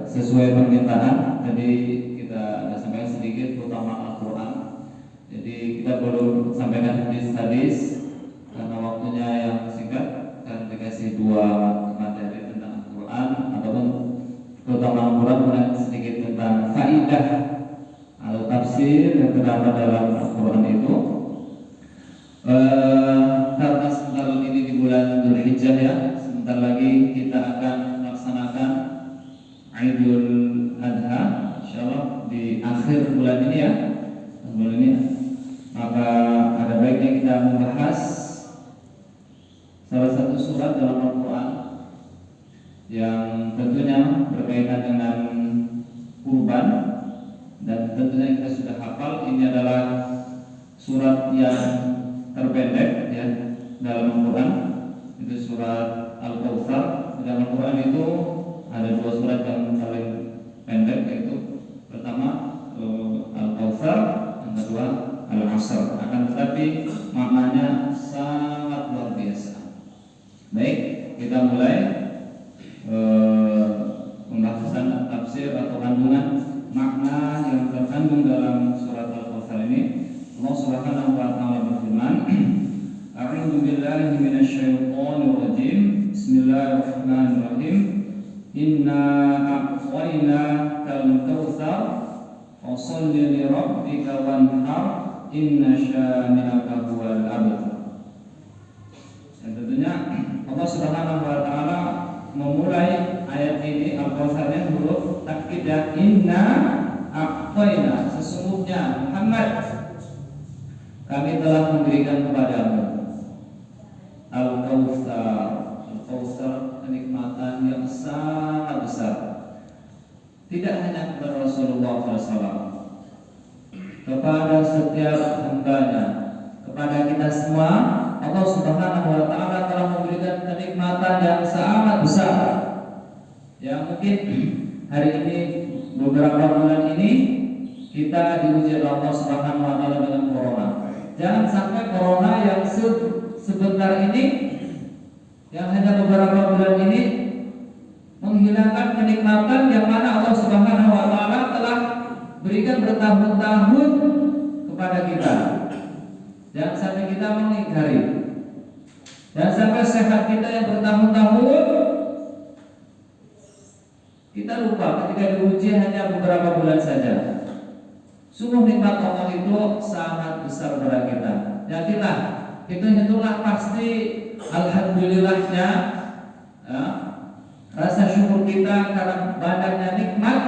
sesuai permintaan. Jadi kita sampaikan sedikit terutama Al-Quran. Jadi kita belum sampaikan hadis-hadis karena waktunya yang singkat, kan dikasih dua materi tentang Al-Quran ataupun terutama Al-Quran, kemudian sedikit tentang faidah atau tafsir yang terdapat dalam Al-Quran itu. Karena sebentar ini di bulan Dzulhijjah ya, sebentar lagi kita akan melaksanakan Idul Adha, insyaallah di akhir bulan ini ya, bulan ini. Maka ada baiknya kita membahas salah satu surat dalam Al-Quran yang tentunya berkaitan dengan kurban, dan tentunya kita sudah hafal. Ini adalah surat yang terpendek ya dalam Al-Quran, itu surat Al-Kautsar. Dalam Al-Quran itu ada dua surat yang paling pendek, yaitu pertama Al-Kautsar, yang kedua Al-Asr. Akan tetapi maknanya sangat luar biasa. Baik, kita mulai pembahasan tafsir atau kandungan makna yang terkandung dalam surat Al-Kautsar ini. Allah Subhanahu wa taala berfirman, A'udzu billahi minasyaitonir rajim. Bismillahirrahmanirrahim. Inna a'tainakal kautsar fasholli li rabbika wanhar inna syani'aka huwal abtar. Dan tentunya Allah Subhanahu wa taala memulai ayat ini Al-Kautsarnya huruf takkid ya. Inna a'taina, sesungguhnya Muhammad kami telah memberikan kepadamu Al-Kautsar. Al-Kautsar kenikmatan yang sangat besar, tidak hanya kepada Rasulullah SAW, kepada setiap hambanya, kepada kita semua. Allah Subhanahu wa taala telah memberikan kenikmatan yang sangat besar. Ya, mungkin hari ini, beberapa bulan ini kita diuji oleh Allah Subhanahu wa taala dengan corona. Jangan sampai corona yang sebentar ini, yang hanya beberapa bulan ini, menghilangkan kenikmatan yang mana Allah Subhanahu wa taala telah berikan bertahun-tahun kepada kita. Jangan sampai kita mengingkari. Jangan sampai sehat kita yang bertahun-tahun kita lupa ketika diuji hanya beberapa bulan saja. Sungguh nikmat Allah itu sangat besar pada kita. Yakinlah, itulah pasti alhamdulillahnya ya, rasa syukur kita karena banyaknya nikmat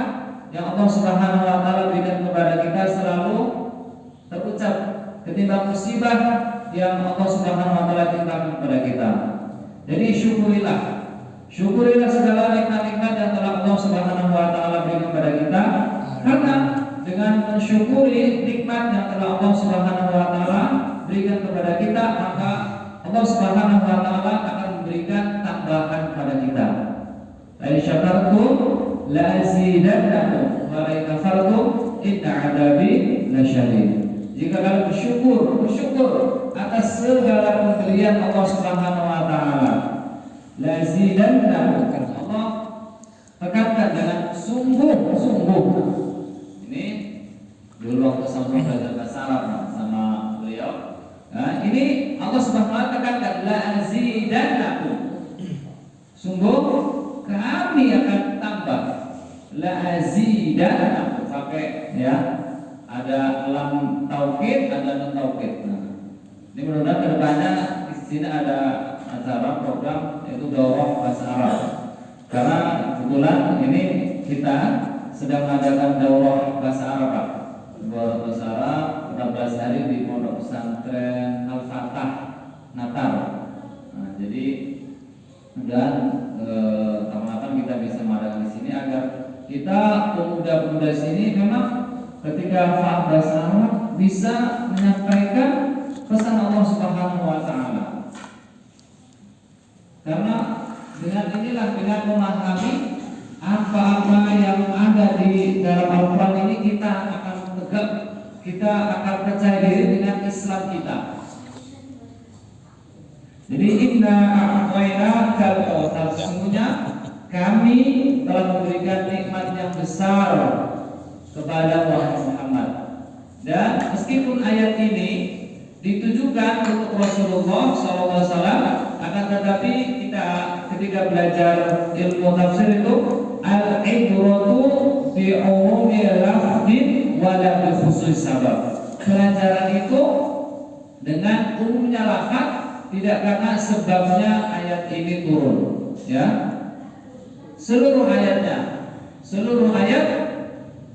yang Allah Subhanahu wa taala berikan kepada kita selalu terucap ketimbang musibah yang Allah Subhanahu wa taala timpakan kepada kita. Jadi syukurilah segala nikmat-nikmat yang telah Allah Subhanahu wa taala berikan kepada kita, karena dengan mensyukuri nikmat yang telah Allah Subhanahu wa taala berikan kepada kita, maka Allah Subhanahu wa taala akan memberikan tambahan kepada kita. La in syakartum la azidannakum wa la in kafartum inna 'adzabi lasyadid. Jika kalian bersyukur atas segala pemberian Allah Subhanahu wa taala, la azidannakum, Allah tekankan dengan sungguh. Ini dulu waktu sampai belajar bahasa Arab sama beliau. Nah, ini Allah Subhanahu wa taala tekankan la azidannakum. Sungguh kami akan tambah. La azidannakum pakai ya. Ada lam taukid, ada nun taukid. Nah, ini mudah-mudahan kedepannya di sini ada acara program yaitu daurah bahasa Arab. Karena kebetulan ini kita sedang mengadakan daurah bahasa Arab, Pak. Bahasa Arab 14 hari di Pondok Pesantren Al-Fatah Natal. Nah, jadi dan kapan-kapan kita bisa mengadakan di sini agar kita pemuda-pemuda sini memang ketika faham bahasa Arab bisa menyampaikan pesan Allah Subhanahu wa taala. Karena dengan inilah, dengan memahami apa-apa yang ada di dalam Al-Quran ini, kita akan tegak, kita akan percaya diri dengan Islam kita. Jadi inna a'tainakal kautsar, sesungguhnya kami telah memberikan nikmat yang besar kepada Muhammad. Dan meskipun ayat ini ditujukan untuk Rasulullah SAW, akan tetapi kita ketika belajar ilmu tafsir itu al-ibratu bi umumi lafdin wa la bi khusus sabab. Pelajaran itu dengan umumnya lafaz, tidak karena sebabnya ayat ini turun, ya. Seluruh ayat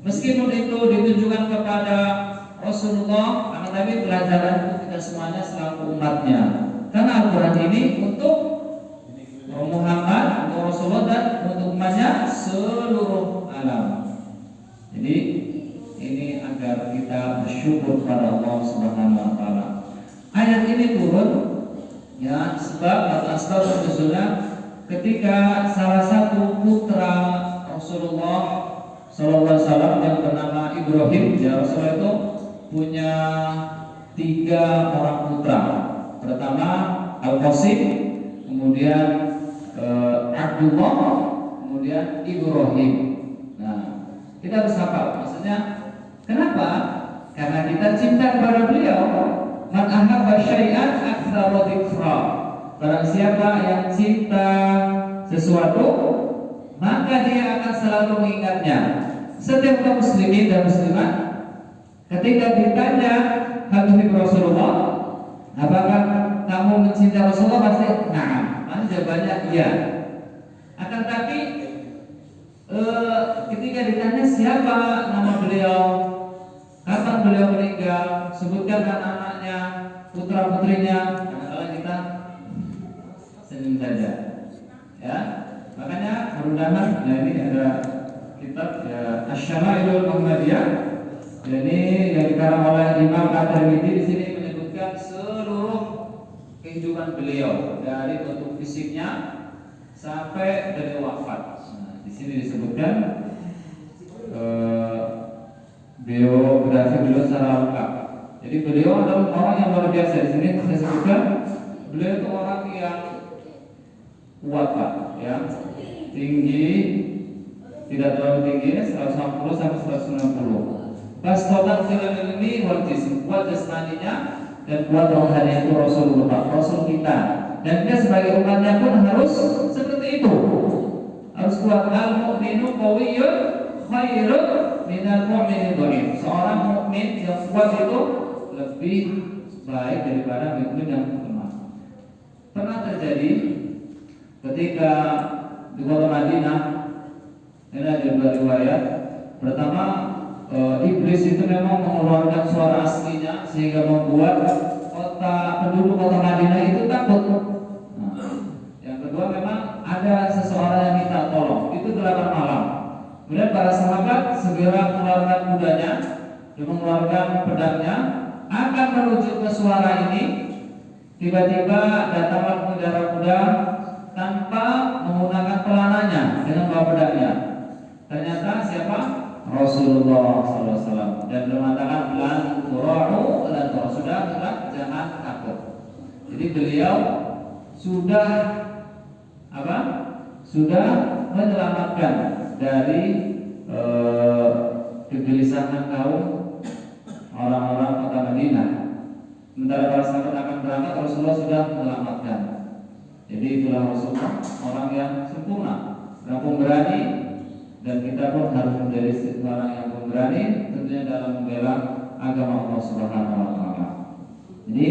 meskipun itu ditujukan kepada Rasulullah, akan tapi pelajaran itu kita semuanya selaku umatnya. Karena Al-Quran ini untuk Muhammad, untuk Rasulullah, dan untuk umatnya seluruh alam. Jadi ini agar kita bersyukur pada Allah Subhanahu Wa Taala. Ayat ini turun, ya, sebab atau asbab nuzulnya ketika salah satu putra Rasulullah SAW yang bernama Ibrahim, ya, Rasulullah itu punya 3 orang putra. Pertama Al-Qasim, kemudian Abdullah, kemudian Ibrahim. Nah, kita harus hafal. Maksudnya kenapa? Karena kita cinta kepada beliau. Man ahabba syai'an aktsara dzikra. Barang siapa yang cinta sesuatu, maka dia akan selalu mengingatnya. Setiap kaum muslimin dan muslimat ketika ditanya hal Rasulullah, apakah kamu mencintai Rasulullah, pasti nah, pasti jawabannya iya. Akan tapi ketika ditanya siapa nama beliau, kapan beliau meninggal, sebutkan anak-anaknya, putra putrinya, kadang-kadang kita senyum saja, ya. Makanya mudah-mudahan, nah ini ada kitab, ya, Asy-Syama'ilul Muhammadiyah. Jadi yang dikarang oleh Imam At-Tirmidzi di sini menyebutkan seluruh kehidupan beliau dari bentuk fisiknya sampai dari wafat. Nah, di sini disebutkan biografi beliau secara lengkap. Jadi beliau adalah orang yang luar biasa. Di sini saya sebutkan beliau itu orang yang kuat, Pak, ya, tinggi, tidak terlalu tinggi, 160 sampai 190. Bastotan fil ilmi wal jism, kuat jasmaninya dan kuat rohaninya itu Rasulullah, Rasul kita. Dan kita sebagai umatnya pun harus seperti itu. Harus kuat. Al-mu'minu qawiyyun khairun minal mu'minin dhaif. Seorang mukmin yang kuat itu lebih baik daripada mukmin yang lemah. Pernah terjadi ketika di kota Madinah, ini ada 2 riwayat. Pertama, iblis itu memang mengeluarkan suara aslinya sehingga membuat penduduk kota Madinah itu takut. Nah, yang kedua, memang ada seseorang yang minta tolong. Itu 8 malam. Kemudian para sahabat segera mengeluarkan kudanya dan mengeluarkan pedangnya akan menuju ke suara ini. Tiba-tiba datanglah pengendara kuda tanpa menggunakan pelananya, dengan bawa pedangnya. Ternyata siapa? Rasulullah SAW. Dan beliau mengatakan lan tura'u lan tura'u, sudah jangan takut. Jadi beliau sudah apa? Sudah menyelamatkan dari kegelisahan kaum orang-orang kota Madinah. Sementara para sahabat akan berangkat, Rasulullah sudah menyelamatkan. Jadi itulah Rasulullah, orang yang sempurna, yang pemberani. Dan kita pun harus menjadi seorang yang pemberani, tentunya dalam membela agama Allah Subhanahu Wa Taala. Jadi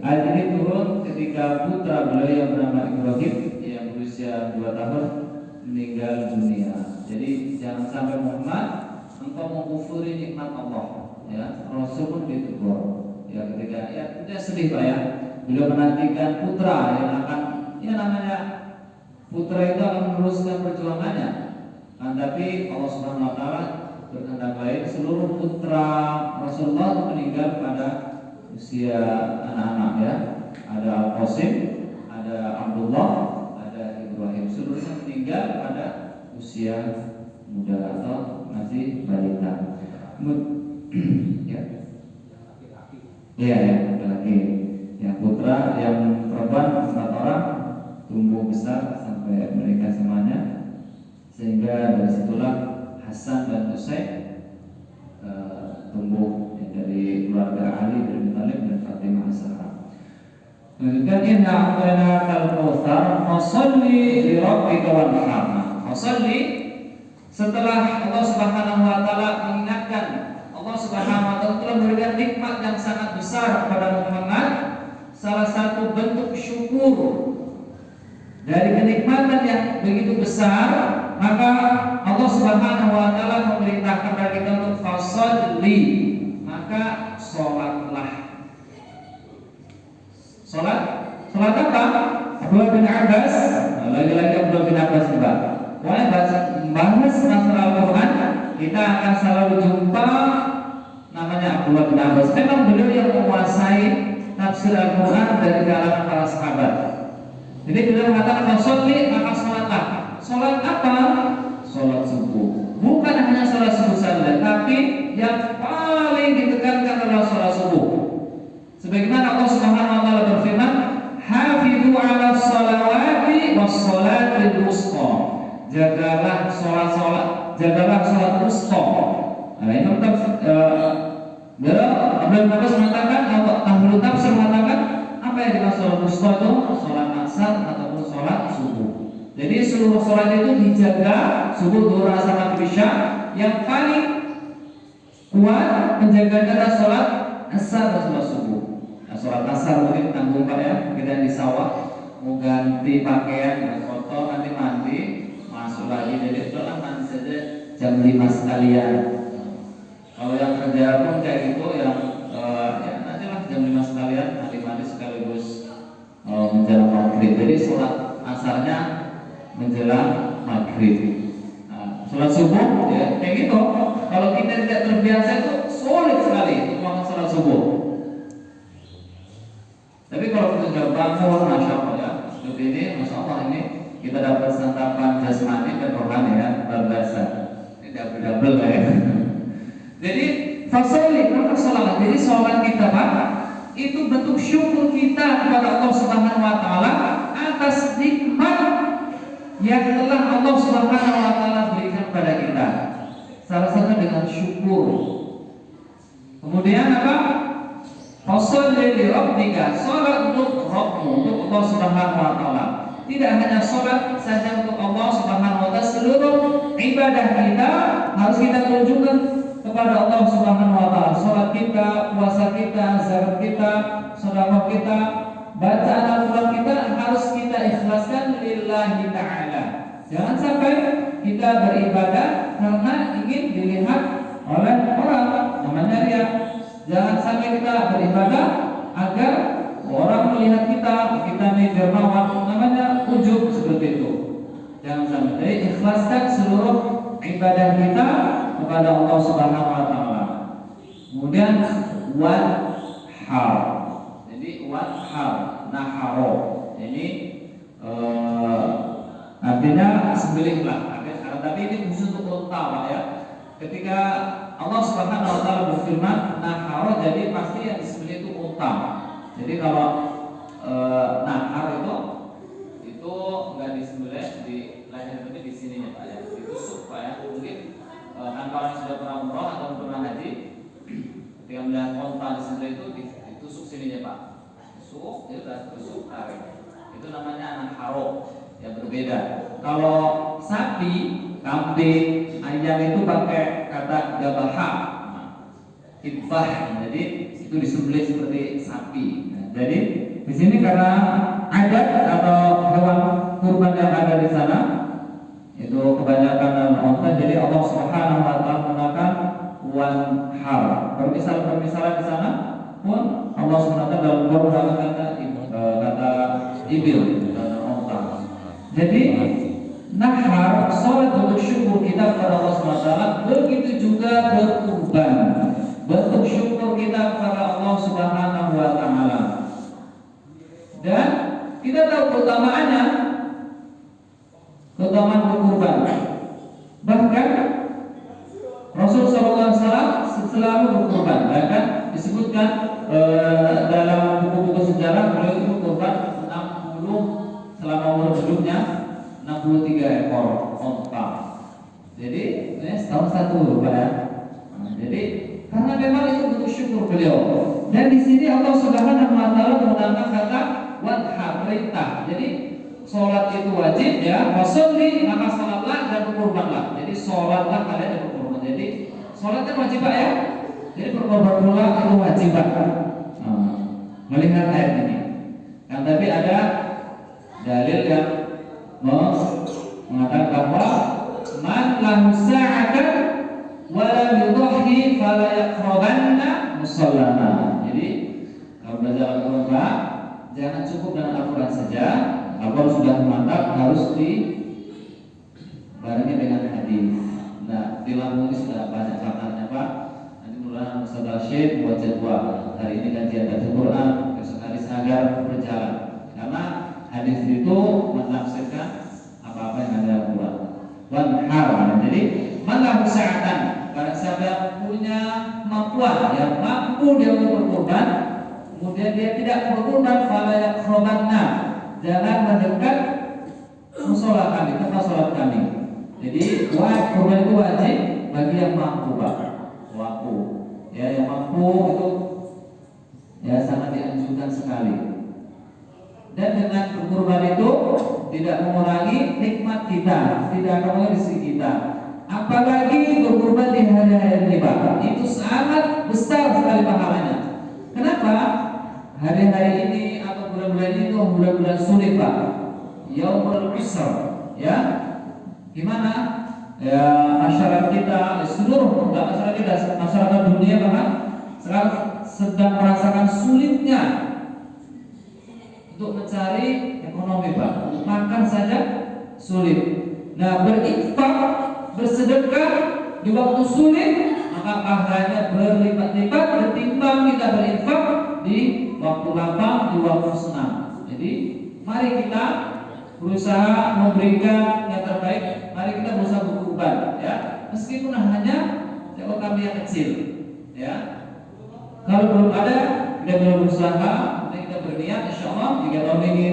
ayat ini turun ketika putra beliau yang bernama Ibrahim yang berusia 2 tahun meninggal dunia. Jadi jangan sampai Muhammad engkau mengkufuri nikmat Allah, ya. Rasul pun ditegur, ya, ketika ya dia sedih, Pak, ya. Beliau menantikan putra yang akan, ya, namanya putra itu akan meneruskan perjuangannya. Nah, tapi Allah Subhanahu Wa Taala berkehendak lain. Seluruh putra Rasulullah meninggal pada usia anak-anak, ya. Ada Al-Qasim, ada Abdullah, ada Ibrahim. Seluruhnya meninggal pada usia muda atau masih balita. Ya, ya, laki-laki. Ya, putra yang perempuan 4 orang tumbuh besar sampai mereka semuanya sehingga dari situlah Hasan dan Husain tumbuh dari keluarga Ali bin Abi Thalib dan Fatimah Az-Zahra. Kemudian inna a'tainakal kautsar fasholli li rabbika wanhar. Fasholli, setelah Allah Subhanahu wa taala mengingatkan, Allah Subhanahu wa taala telah memberikan nikmat yang sangat besar kepada Muhammad, salah satu bentuk syukur dari kenikmatan yang begitu besar, maka Allah Subhanahu wa taala memerintahkan kepada kita untuk fasholli, maka sholatlah. Sholat apa? Abdullah bin Abbas, lagi-lagi Abdullah bin Abbas juga. Pokoknya bahas masalah Al-Quran, kita akan selalu jumpa namanya Abdullah bin Abbas. Memang beliau yang menguasai tafsir Al-Quran dari kalangan para sahabat. Jadi beliau mengatakan fasholli, maka sholatlah. Sholat apa? Sholat subuh. Bukan hanya sholat subuh saja, tapi yang paling ditekankan adalah sholat subuh. Sebagaimana Allah Subhanahu wa taala berfirman, "Hafidhu 'ala sholawati was sholatil wusta." Jagalah sholat wusta. Nah, ini Abdul Abbas mengatakan, ahli tafsir mengatakan, apa yang dimaksud sholat wusta itu? Sholat asar ataupun sholat subuh. Jadi seluruh sholat itu dijaga, subuh, zuhur, asar, maghrib, isya. Yang paling kuat menjaganya adalah sholat asar dan sholat subuh. Nah, sholat asar mungkin tanggung Pak ya, kita di sawah mau ganti pakaian, kotor, nanti mandi, masuk lagi, jadi udahlah mandi saja jam 5 sekalian. Kalau yang kerja pun kayak gitu, yang ya nantilah jam 5 sekalian, mandi sekaligus menjelang maghrib. Jadi sholat asarnya menjelang maghrib. Nah, sholat subuh ya kayak gitu. Kalau kita tidak terbiasa itu sulit sekali untuk melakukan sholat subuh. Tapi kalau kita sudah bangun, masya Allah ya, seperti ini, masya Allah ini kita dapat santapan jasmani dan rohani ya, luar biasa. Ini double ya. Jadi fasholli, maka sholat. Jadi sholat kita Pak, itu bentuk syukur kita kepada Allah Subhanahu wa taala atas nikmat yang telah Allah Subhanahu wa taala berikan kepada kita. Salah satu dengan syukur. Kemudian apa? Fasholli li rabbika, sholat untuk Rabbmu, untuk Allah Subhanahu wa taala. Tidak hanya sholat saja untuk Allah Subhanahu wa taala, seluruh ibadah kita harus kita tunjukkan kepada Allah Subhanahu wa taala. Sholat kita, puasa kita, zakat kita, sedekah kita, bacaan Al-Quran kita harus kita ikhlaskan lillahi ta'ala. Jangan sampai kita beribadah karena ingin dilihat oleh orang, namanya riya. Jangan sampai kita beribadah agar orang melihat kita ini dermawan, namanya ujub, seperti itu. Jangan sampai. Jadi ikhlaskan seluruh ibadah kita kepada Allah Subhanahu wa taala. Kemudian wanhar. Jadi wanhar, naharo. Ini artinya sembelihlah. Tapi ini khusus untuk unta Pak ya. Ketika Allah Subhanahu wa taala berfirman nahar, jadi pasti yang disembelih itu unta. Jadi kalau nahar itu enggak disembelih di leher, tapi di sininya Pak ya. Ditusuk Pak ya. Mungkin kan kalau yang sudah pernah umroh atau pernah haji, ketika melihat unta disembelih itu ditusuk sininya Pak. Tusuk, tarik. Itu namanya naharo, yang berbeda. Kalau sapi, kambing, ayam itu pakai kata gabaha, ibah. Jadi itu disembelih seperti sapi. Nah, jadi di sini karena adat atau hewan kurban yang ada di sana itu kebanyakan unta, jadi Allah Subhanahu wa taala menggunakan wanhar. Permisalan di sana pun Allah Subhanahu wa taala dalam Quran kata ibil, unta. Jadi nahar, sholat untuk syukur kita kepada Allah SWT. Begitu juga berkurban, bentuk syukur kita kepada Allah Subhanahu wa taala. Dan kita tahu keutamaannya, keutamaan berkurban. Bahkan Rasul SAW selalu berkurban. Bahkan disebutkan dalam buku-buku sejarah beliau itu berkurban 60 selama umur hidupnya 63 ekor unta. Jadi setahun satu Pak ya. Nah, jadi karena memang itu bentuk syukur beliau. Dan di sini Allah Subhanahu wa taala menggunakan kata wadhar, perintah. Jadi sholat itu wajib ya, wasolli maka sholatlah dan berkurbanlah. Jadi sholatlah kalian dan berkurban. Jadi sholat kan wajib Pak ya. Jadi berkorban pula itu wajib Pak. Melihat ayat ini. Kan tapi ada dalil yang mengatakan bahwa man lahu sa'atan wa lam yudhi fala yaqrabanna musallana. Jadi kalau belajar Al-Qur'an Pak, jangan cukup dengan Al-Qur'an saja. Al-Qur'an sudah mantap, harus dibarengi dengan hadis. Nah, di Lampung ini sudah banyak pakarnya Pak. Nanti mudah-mudahan Ustaz Rashid buat jadwal. Hari ini kajian baca Quran, besok hari agar berjalan. Karena hadis itu menafsirkan apa-apa yang ada dalam Quran. Wanhar. Jadi malah sa'atan, barang siapa yang punya kemampuan, yang mampu dia untuk berkorban, kemudian dia tidak berkorban, fala yaqrabanna, jangan mendekat musola kami, tempat sholat kami. Jadi korban itu wajib bagi yang mampu Pak. Mampu. Ya, yang mampu itu ya sangat dianjurkan sekali. Dan dengan berkorban itu tidak mengurangi nikmat kita, tidak akan mengurangi rezeki kita. Apalagi berkorban di hari-hari ini Pak, itu sangat besar sekali pahalanya. Kenapa? Hari-hari ini atau bulan-bulan ini itu bulan-bulan sulit Pak. Yaumul Usr, ya. Gimana? Ya masyarakat kita, seluruh masyarakat kita, masyarakat dunia bahkan sekarang sedang merasakan sulitnya untuk mencari ekonomi Pak. Makan saja sulit. Nah, berinfak, bersedekah di waktu sulit, maka pahalanya berlipat-lipat ketimbang kita berinfak di waktu lapang, di waktu senang. Jadi, mari kita berusaha memberikan yang terbaik. Mari kita berusaha berkorban, ya. Meskipun hanya seekor kambing yang kecil, ya. Kalau belum ada, kita belum berusaha, kita berniat, insya Allah 3 tahun ini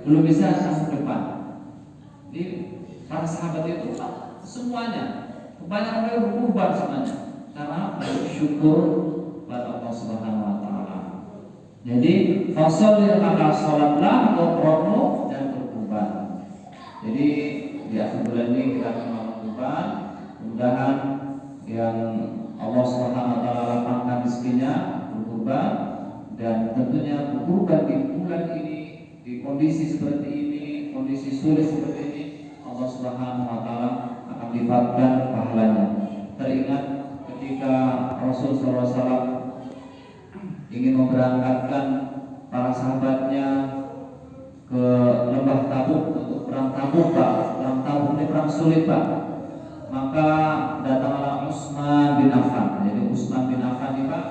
belum bisa sampai depan. Jadi para sahabat itu semuanya, kebanyakan mereka berkorban semuanya karena bersyukur pada Allah Subhanahu Wa Taala. Jadi fasol maka sholatlah atau dan berkorban. Jadi di akhir bulan ini kita akan berkorban. Mudah-mudahan yang Allah Subhanahu Wa Taala lapangkan rezekinya berkorban, dan tentunya berkorban di bulan ini di kondisi seperti ini, kondisi sulit seperti ini, Allah Subhanahu Wa Taala akan lipatkan pahalanya. Teringat ketika Rasul SAW ingin memberangkatkan para sahabatnya ke lembah Tabuk untuk perang Tabuk Pak. Perang Tabuk ini perang sulit Pak. Maka datanglah Utsman bin Affan. Jadi Utsman bin Affan ini Pak,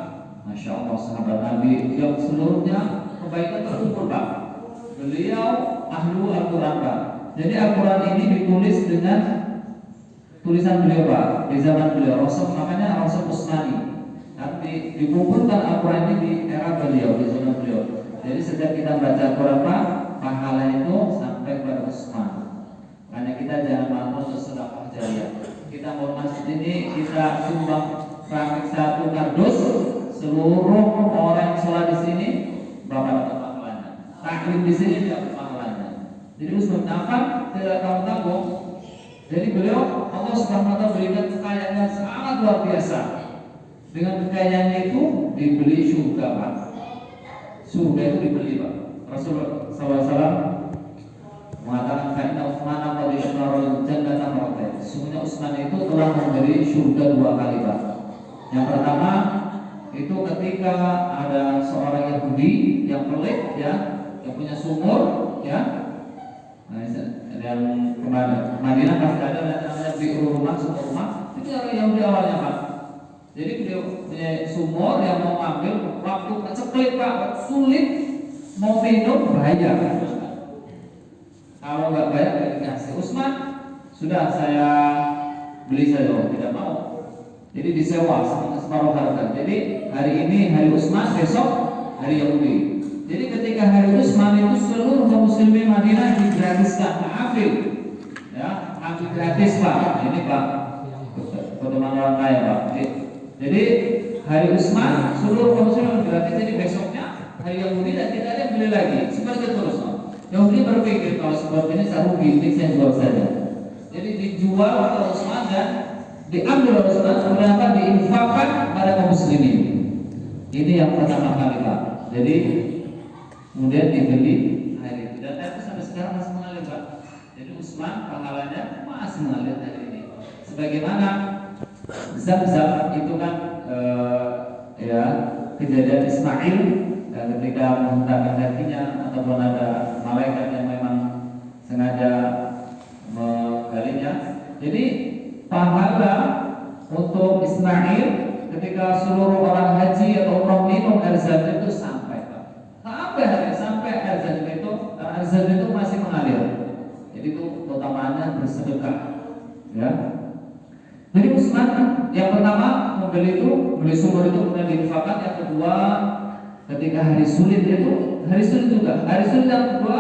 Masya Allah sahabat Nabi yang seluruhnya kebaikan terukur Pak. Beliau ahlu Al-Quran Pak. Jadi Al-Quran ini ditulis dengan tulisan beliau Pak. Di zaman beliau Rasul, makanya Rasul Utsmani. Tapi dikumpulkan Al-Quran ini di era beliau, di zaman beliau. Jadi setiap kita baca Al-Quran Pak, pahala itu sampai kepada Utsman. Karena kita jangan malu untuk sedekah jariyah. Kita mau masjid ini kita sumbang keramik 1 kardus, seluruh orang yang sholat di sini Bapak dapat pahalanya. Taklim di sini dapat pahalanya. Jadi Utsman Affan tidak tanggung-tanggung. Jadi beliau Allah Subhanahu Wa Taala berikan kekayaan sangat luar biasa. Dengan kekayaannya itu dibeli surga Pak. Surga itu dibeli Pak. Rasulullah SAW mengatakan karena Utsman qad ishtara jannata marratayn. Sesungguhnya Utsman itu telah membeli surga 2 kali Pak. Yang pertama itu ketika ada seorang Yahudi yang pelit ya, yang punya sumur ya. Nah, yang kemana? Madinah pasti ada namanya bi'ur rumah, sumur rumah. Itu orang Yahudi awalnya Pak. Jadi beliau punya sumur yang mau ambil, waktu keceklek Pak, sulit mau minum bahaya. Kalau nggak bayar nggak dikasih. Utsman sudah saya beli saja, tidak mau. Jadi disewa separuh harga. Jadi hari ini hari Utsman, besok hari Yahudi. Jadi ketika hari Utsman itu seluruh kaum muslimin Madinah digratiskan, ambil, ya, ambil gratis Pak. Ini Pak potongan orang kaya Pak. Jadi hari Utsman seluruh kaum muslimin gratis, jadi besoknya hari Yahudi dan tidak ada yang beli lagi. Seperti itu terus. Yahudi berpikir kalau seperti ini saya rugi, ini saya jual saja. Jadi dijual oleh Utsman dan diambil oleh Utsman, kemudian diinfakkan pada kaum muslimin. Ini yang pertama kali Pak. Jadi kemudian dibeli air itu dan air itu sampai sekarang masih mengalir Pak. Jadi Utsman pahalanya masih mengalir hari ini. Sebagaimana Zam-Zam itu kan ya kejadian Ismail ketika menghentakkan kakinya ataupun ada malaikat yang memang sengaja menggalinya. Jadi pahala untuk Ismail ketika seluruh orang haji atau umrah minum air Zam-Zam itu sampai air Zam-Zam itu, karena air Zam-Zam itu masih mengalir. Jadi itu utamaannya bersedekah, ya. Jadi Utsman yang pertama membeli sumur itu kemudian diinfakkan. Yang kedua ketika hari sulit itu, hari sulit yang kedua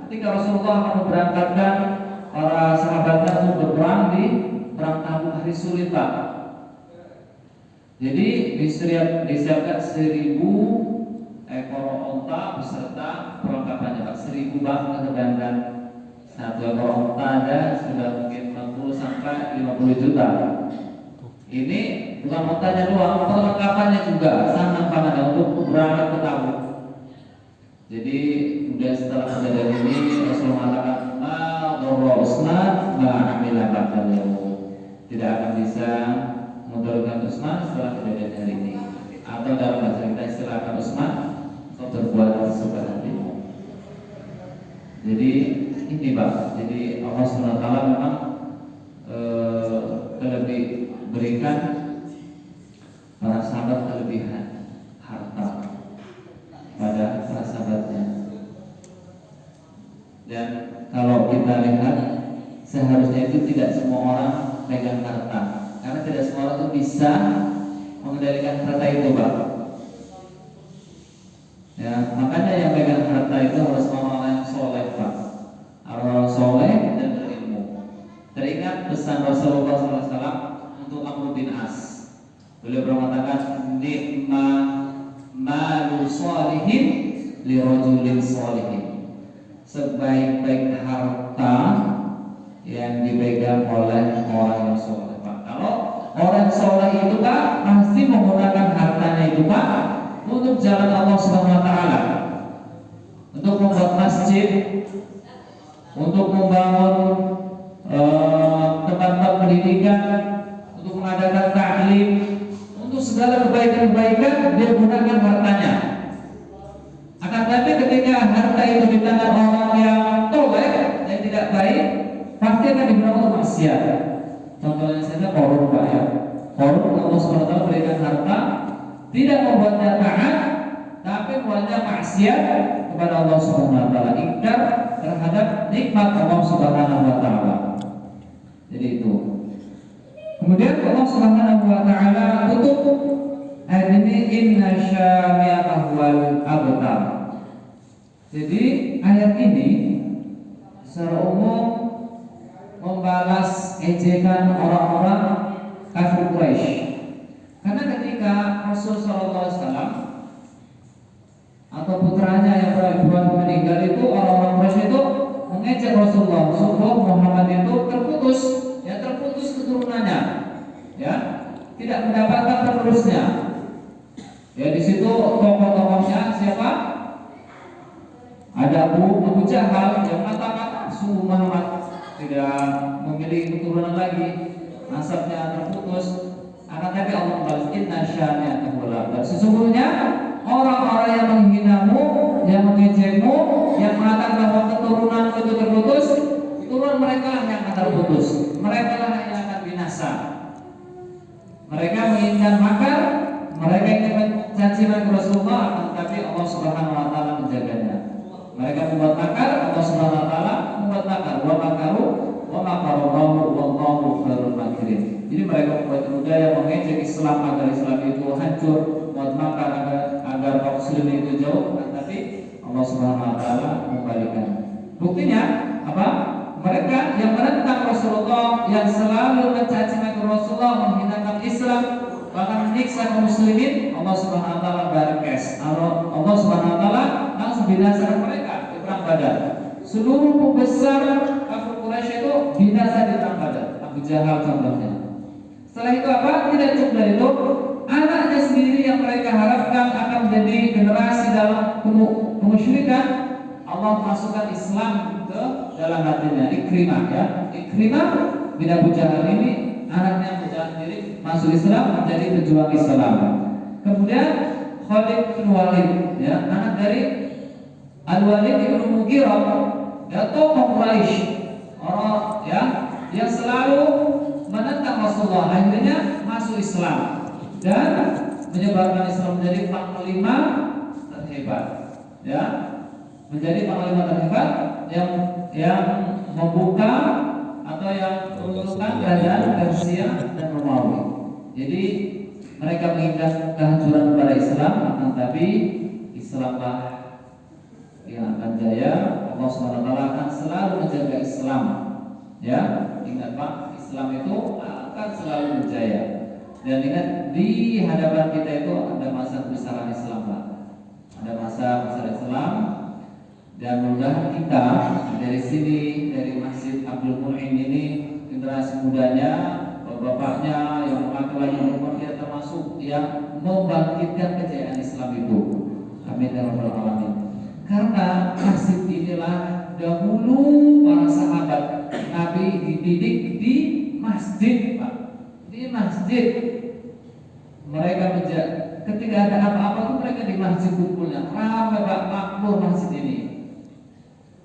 ketika Rasulullah akan memberangkatkan para sahabatnya untuk berperang di perang Tabuk hari sulit Pak. Jadi disiapkan 1000 ekor onta beserta perlengkapannya Pak. 1000 bak, sedangkan satu ekor onta ada sudah mungkin 40 sampai 50 juta. Ini bukan ontanya doang, perlengkapannya juga sangat panjang untuk berangkat ke Tabuk. Jadi kemudian setelah kejadian ini Rasulullah mengatakan Utsman ma'amila ba'dal yaum, tidak akan bisa menurunkan Utsman setelah kejadian hari ini, atau dalam bahasa kita istilahkan Utsman untuk berbuat sesuka hatimu. Jadi ini Pak, jadi Allah SWT memang lebih berikan para sahabat kelebihan harta pada para sahabatnya. Dan kalau kita lihat seharusnya itu tidak semua orang pegang harta, karena tidak semua orang itu bisa mengendalikan harta itu Pak. Ya, makanya yang pegang harta itu harus orang yang soleh Pak, orang soleh dan berilmu. Teringat pesan Rasulullah SAW untuk Amr bin As. Beliau mengatakan nikma malu sholihin li rajulin sholihin. Sebaik-baik harta yang dipegang oleh orang yang soleh Pak. Kalau orang soleh itu Pak pasti menggunakan hartanya itu Pak untuk jalan Allah Subhanahu Wa Taala, untuk membuat masjid, untuk membangun tempat-tempat pendidikan, untuk mengadakan taklim, untuk segala kebaikan-kebaikan dia gunakan hartanya. Akan tetapi ketika harta itu di tangan orang yang toleh, yang tidak baik, pasti akan digunakan untuk maksiat. Contohnya saja korun Pak ya. Korun Allah SWT berikan harta, tidak membuatnya taat, tapi membuatnya maksiat kepada Allah Subhanahu Wa Taala, ingkar terhadap nikmat Allah Subhanahu Wa Taala. Jadi itu. Kemudian Allah Subhanahu Wa Taala tutup ayat ini inna syami'atahu wal abtar. Jadi ayat ini secara umum membalas ejekan orang-orang kafir Quraisy. Karena ketika Rasul sallallahu alaihi wasallam atau putranya yang berbuat meninggal itu, orang-orang Quraisy itu mengejek Rasulullah, Muhammad itu terputus keturunannya, ya, tidak mendapatkan penerusnya. Ya di situ tokoh-tokohnya siapa? Ada Abu Jahal yang mengatakan Muhammad tidak memiliki keturunan lagi, nasabnya terputus. Akan tapi Allah membalas inna syani'atahu wal abtar. Sesungguhnya orang-orang yang menghinamu, yang mengejekmu, yang mengatakan bahwa keturunan itu terputus, keturunan mereka lah yang akan terputus, mereka lah yang akan binasa. Mereka menginginkan makar, mereka ingin mencaci maki Rasulullah, akan tapi Allah Subhanahu Wa Taala menjaganya. Mereka membuat makar, Allah Subhanahu Wa Taala membuat makar. Wa makaru, wa makarallahu wallahu khairul makirin. Jadi mereka membuat budaya mengejek Islam agar Islam itu hancur, membuat makar agar kaum muslimin itu jauh, tapi Allah Subhanahu Wa Taala membalikkan. Buktinya apa? Mereka yang menentang Rasulullah, yang selalu mencaci maki Rasulullah, menghinakan Islam, bahkan menyiksa kaum muslimin, Allah Subhanahu wa taala barkes. Allah Subhanahu wa taala langsung binasakan mereka di perang Badar. Seluruh pembesar kafir Quraisy itu binasa di perang Badar. Abu Jahal contohnya. Setelah itu apa? Tidak cukup dari itu, anaknya sendiri yang mereka harapkan akan menjadi generasi dalam kemusyrikan, Allah masukkan Islam ke dalam hatinya. Ikrimah ya. Ikrimah bin Abu Jahal ini anaknya Abu Jahal sendiri masuk Islam, menjadi pejuang Islam. Kemudian Khalid bin Walid ya, anak dari Al-Walid bin Mughirah, ya, tokoh Quraisy, orang ya yang selalu menentang Rasulullah, akhirnya masuk Islam dan menyebarkan Islam menjadi panglima terhebat ya, menjadi panglima terhebat yang membuka atau yang menentukan kerajaan Persia dan Romawi. Jadi mereka menginginkan kehancuran kepada Islam, akan tapi Islamlah yang akan jaya. Allah SWT akan selalu menjaga Islam ya. Ingat Pak, Islam itu akan selalu berjaya. Dan ingat, di hadapan kita itu ada masa kebesaran Islam Pak. Ada masa besar Islam. Dan mudah kita dari sini, dari Masjid Abdul Mu'in ini, generasi mudanya, bapaknya yang laki-laki perempuan, kita termasuk yang membangkitkan kejayaan Islam itu. Amin ya rabbal alamin. Karena masjid inilah dahulu para sahabat Nabi dididik di masjid Pak. Di masjid mereka ketika ada apa-apa tuh mereka di masjid kumpulnya. Ramai Pak, makmur masjid ini.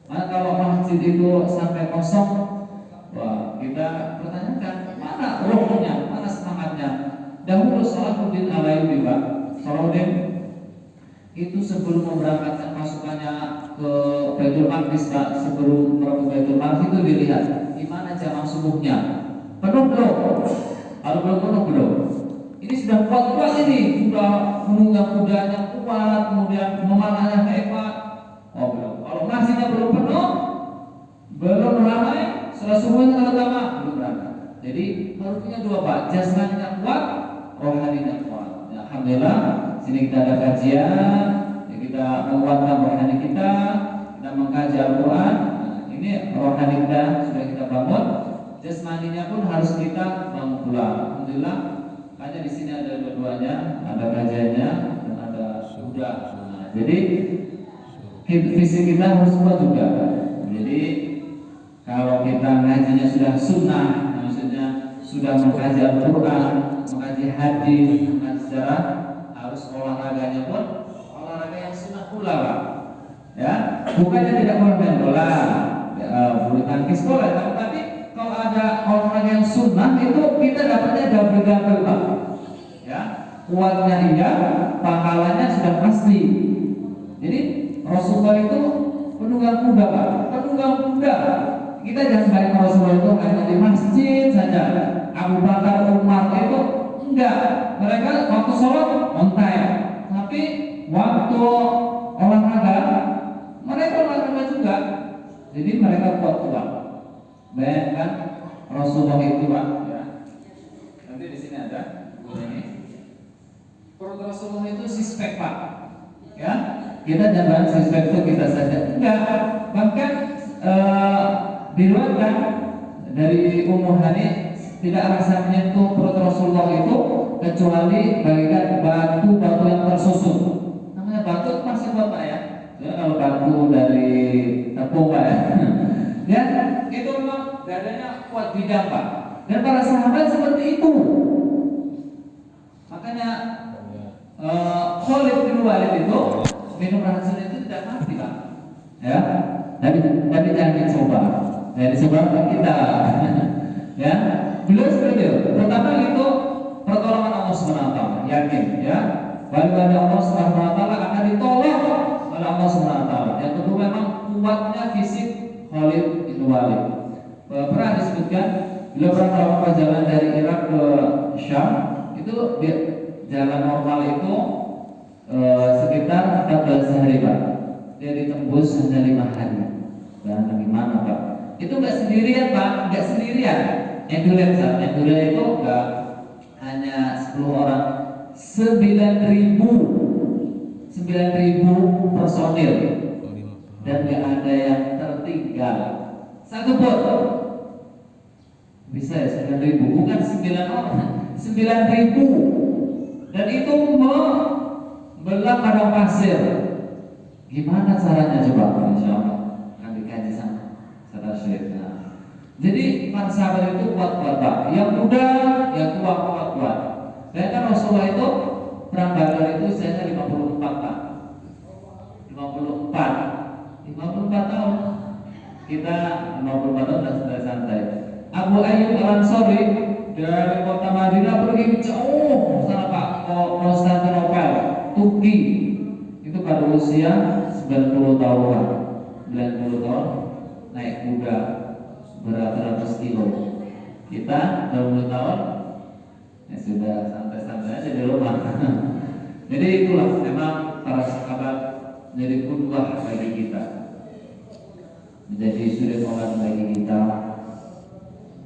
Nah, kalau masjid itu sampai kosong, wah, kita pertanyakan mana rohnya, mana semangatnya. Dahulu Salahuddin Al-Ayyubi Pak, Salahuddin itu sebelum memberangkatkan pasukannya ke Baitul Maqdis Pak, sebelum merebut Baitul Maqdis itu dilihat di mana jamaah subuhnya. Penuh belum? Kalau belum penuh belum? Ini sudah kuat-kuat ini, sudah menunggang kudanya kuat, kemudian memanahnya hebat. Oh belum. Kalau masjidnya belum penuh, belum ramai, setelah subuhnya terutama belum berangkat. Jadi harus punya dua Pak, jasmaninya kuat, rohaninya kuat. Ya, alhamdulillah, sini kita ada kajian, ya, kita menguatkan rohani kita mengkaji Al-Quran. Nah, ini rohani kita sudah kita bangun, jasmaninya pun harus kita bangun pula. Alhamdulillah, hanya di sini ada dua-duanya, ada kajiannya dan ada sudah. Nah, jadi fisik kita harus kuat juga. Jadi kalau kita ngajinya sudah sunnah, maksudnya sudah mengkaji Al-Quran, mengkaji hadis, mengkaji sejarah, harus olahraganya pun olahraga yang sunnah pula Pak. Ya, bukannya tidak boleh main bola, bulu tangkis boleh, tapi kalau ada olahraga yang sunnah itu kita dapatnya double Pak. Ya, kuatnya iya, pahalanya sudah pasti. Jadi Rasulullah itu penunggang kuda Pak, penunggang kuda. Kita jangan bayangkan Rasulullah itu hanya di masjid saja. Abu Bakar, Umar itu enggak. Mereka waktu sholat on time, tapi waktu olahraga mereka olahraga juga. Jadi mereka kuat-kuat. Bayangkan Rasulullah itu Pak. Ya. Nanti di sini ada ini. Perut Rasulullah itu sispek Pak. Ya. Kita jangan suspek itu kita saja enggak, bahkan diriwayatkan dari Ummu Hani tidak rasa menyentuh perut Rasulullah itu kecuali bagaikan batu-batu yang tersusun. Namanya batu masih buat Pak ya. Ya kalau batu dari tepung Pak ya. Ya itu memang dadanya kuat bidang Pak. Dan para sahabat seperti itu. Makanya Khalid bin Walid itu minum racun itu tidak mati Pak. Ya, tapi jangan dicoba. Ya, dicoba kita. Ya, beliau seperti itu. Pertama itu pertolongan Allah SWT. Yakin, ya. Bahwa Allah SWT akan ditolong oleh Allah SWT. Yang kedua memang kuatnya fisik Khalid bin Walid. Pernah disebutkan beliau pernah melakukan jalan dari Irak ke Syam. Itu jalan normal itu sekitar 14 hari Pak. Dia ditembus hanya 5 hari. Dan gimana Pak? Itu nggak sendirian Pak, nggak sendirian. Endurance itu enggak hanya 10 orang, 9.000 personil, dan nggak ada yang tertinggal satu pun. Bisa ya 9.000, bukan 9 orang, 9.000, dan itu membelah padang pasir. Gimana caranya coba? Insya Allah akan dikaji sama Saudara Syekh. Jadi para sahabat itu kuat-kuat Pak, yang muda, yang tua kuat-kuat. Bayangkan Rasulullah itu perang Badar itu saya 54 Pak, 54 tahun. Kita 54 tahun dan sudah santai. Abu Ayyub Al-Ansari dari kota Madinah pergi jauh sana Pak, ke Konstantinopel, Turki. Itu pada usia 90 tahun, 90 tahun, naik kuda beratus-ratus kilo. Kita 20 tahun ya sudah santai-santai aja di rumah. Jadi itulah memang para sahabat menjadi qudwah bagi kita, menjadi suri teladan bagi kita,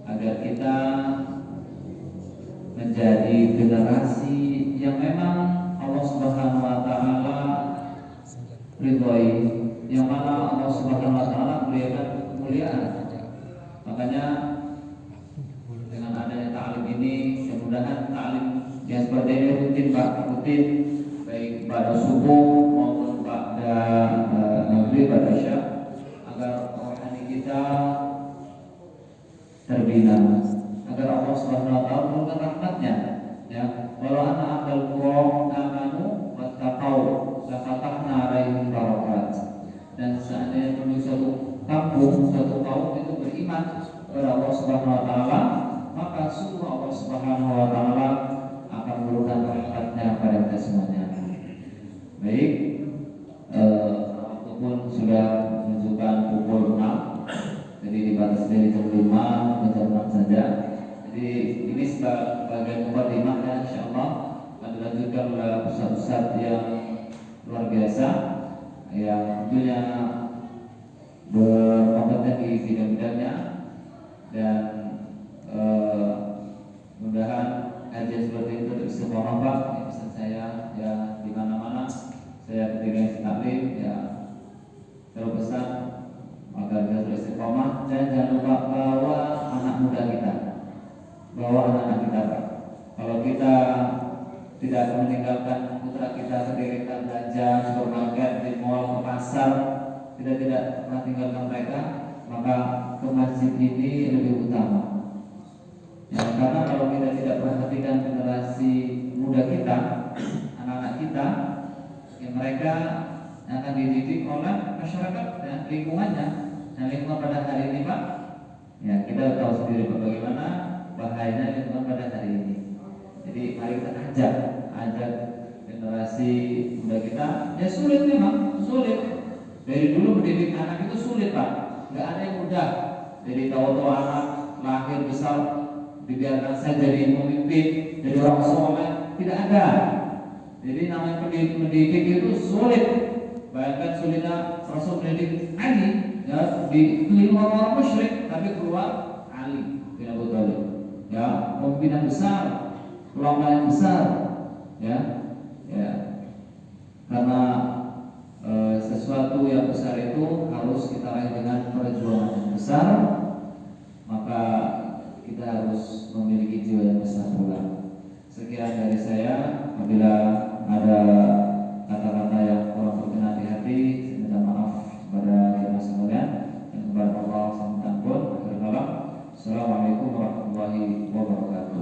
agar kita menjadi generasi yang memang Allah Subhanahu wa taala ridhoi, yang mana Allah Subhanahu wa taala berikan kemuliaan. Makanya dengan adanya ta'lim ini, mudah-mudahan ta'lim yang seperti ini rutin Pak, rutin baik pada subuh maupun pada maghrib, pada isya, agar rohani kita terbina, agar Allah Subhanahu wa taala memberikan rahmatnya. Ya, walau anna ahlul qura amanu wattaqau la fatahna 'alaihim barakat. Dan seandainya penduduk suatu kampung, suatu kaum itu beriman kepada Allah Subhanahu wa taala, maka sungguh Allah Subhanahu wa taala akan memberikan rahmatnya kepada kita semuanya. Baik, waktu pun sudah menunjukkan pukul 6. Jadi dibatasi dari jam 5 ke jam 6 saja. Jadi ini sebagai mukadimah ya, insyaallah akan dilanjutkan oleh ustaz-ustaz yang luar biasa yang tentunya berkompeten di bidang-bidangnya, dan mudah-mudahan kajian seperti itu beristiqomah Pak. Ini pesan saya ya, di mana-mana saya ketika taklim ya terus pesan agar kita beristiqomah, dan jangan lupa bawa anak muda kita, bawa anak-anak kita Pak. Kalau kita tidak meninggalkan putra kita ketika belanja supermarket, di mall, ke pasar, tidak pernah tinggalkan mereka, maka ke masjid ini lebih utama. Ya, karena kalau kita tidak perhatikan generasi muda kita, anak-anak kita, ya mereka akan dididik oleh masyarakat dan lingkungannya. Nah, lingkungan pada hari ini Pak, ya kita tahu sendiri Pak bagaimana bahayanya lingkungan pada hari ini. Jadi mari kita ajak generasi muda kita. Ya sulit memang, sulit. Dari dulu mendidik anak itu sulit Pak, nggak ada yang mudah. Jadi tahu-tahu anak lahir besar dibiarkan saja jadi pemimpin, jadi orang soleh, tidak ada. Jadi namanya mendidik itu sulit. Bayangkan sulitnya Rasul mendidik Ali, ya di orang musyrik, tapi keluar Ali bin Abi Thalib, ya pemimpin besar, ulama yang besar, ya, karena sesuatu yang besar itu harus kita raih dengan perjuangan yang besar, maka kita harus memiliki jiwa yang besar pula. Sekian dari saya. Apabila ada kata-kata yang kurang berkenan di hati, saya minta maaf kepada kita sekalian dan kepada Allah SWT. Assalamualaikum warahmatullahi wabarakatuh.